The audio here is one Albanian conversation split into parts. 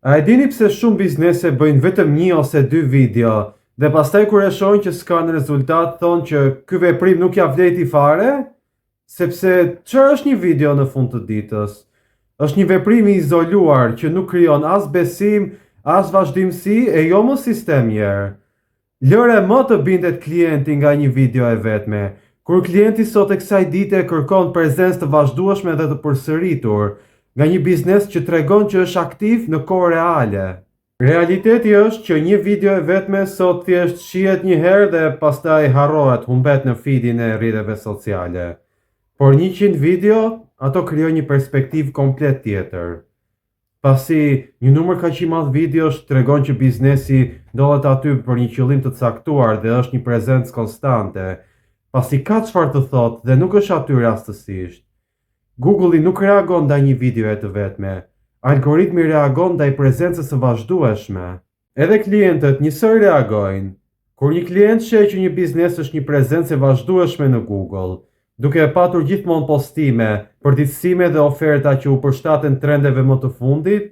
A e dini pse shumë biznese bëjnë vetëm 1 ose 2 video dhe pastaj kur e shohin që s'kan rezultat thonë që ky veprim nuk ja vleti fare? Sepse çfarë është një video në fund të ditës? Është një veprim i izoluar që nuk krijon as besim, as vazhdimsi e jo më sistem njerë. Lëre më të bindet klienti nga një video e vetme, kur klienti sot e kësaj dite kërkon prezencë të vazhdueshme dhe të përsëritur, nga një biznes që tregon që është aktiv në kohë reale. Realiteti është që një video e vetme sot thjesht shihet një herë dhe pastaj harrohet, humbet në feedin e rrjeteve sociale. Por 100 video, ato krijojnë një perspektivë komplet tjetër. Pasi një numër kaq i madh videosh tregon që biznesi ndodhet aty për një qëllim të caktuar dhe është një prezencë konstante, pasi ka çfarë të thotë dhe nuk është aty rastësisht. Google-i nuk reagon ndaj një videoje të vetme, algoritmi reagon ndaj prezencës së vazhdueshme. Edhe klientët njësoj reagojnë. Kur një klient sheh që një biznes është një prezencë e vazhdueshme në Google, duke e patur gjithmonë postime, përditësime dhe oferta që u përshtaten trendeve më të fundit,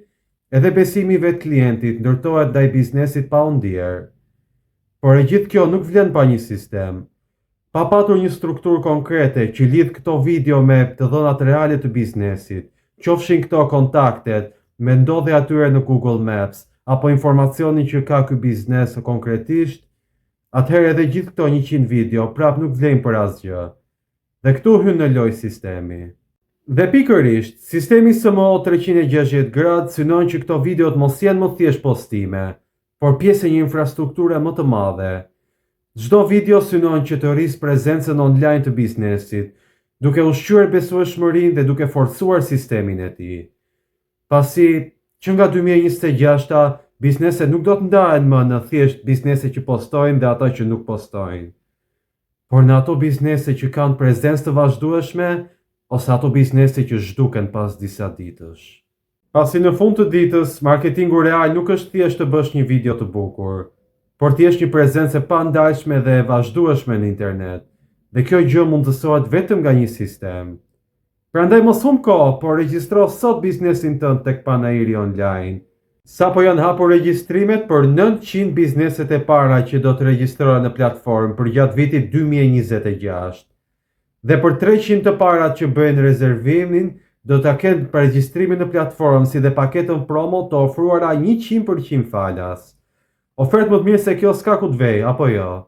edhe besimi i vet klientit ndërtohet ndaj biznesit pa u ndier. Por e gjithë kjo nuk vlen pa një sistem. Pa patur një strukturë konkrete që lidh këto video me të dhënat reale të biznesit, qofshin këto kontaktet, me ndodhje atyre në Google Maps, apo informacioni që ka ky biznes konkretisht, atëherë edhe gjithë këto 100 video prap nuk vlen për asgjë. Dhe këtu hyn në lojë sistemi. Dhe pikërisht, sistemi SMO 360 gradë synon që këto video të mos jenë më thjesht postime, por pjesë e një infrastrukture më të madhe. Çdo video synon që të rrisë prezencën online të biznesit, duke ushqyer besueshmërinë dhe duke forcuar sistemin e tij. Pasi që nga 2026 bizneset nuk do të ndahen më në thjesht biznese që postojnë dhe ata që nuk postojnë, por në ato biznese që kanë prezencë të vazhdueshme ose ato biznese që zhduken pas disa ditësh. Pasi në fund të ditës, marketingu real nuk është thjesht të bësh një video të bukur, por të jesh një prezencë e pandalshme dhe e vazhdueshme në internet, dhe kjo gjë mund të sohet vetëm nga një sistem. Prandaj mos humb kohë, por regjistro sot biznesin tënd tek Panairi Online. Sapo janë hapur regjistrimet për 900 bizneset e para që do të regjistrohen në platformë për gjatë vitit 2026. Dhe për 300 të parat që bëjnë rezervimin, do ta kenë për regjistrimin në platformë si dhe paketën promo të ofruara 100% falas. Ofertë më të mirë se kjo s'ka ku të vej, apo jo?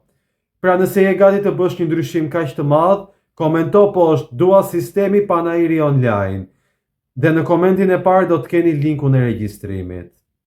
Pra nëse je gati të bësh një ndryshim kaq të madh, komento poshtë dua sistemi Panairi Online. Dhe në komentin e parë do të keni linkun e regjistrimit.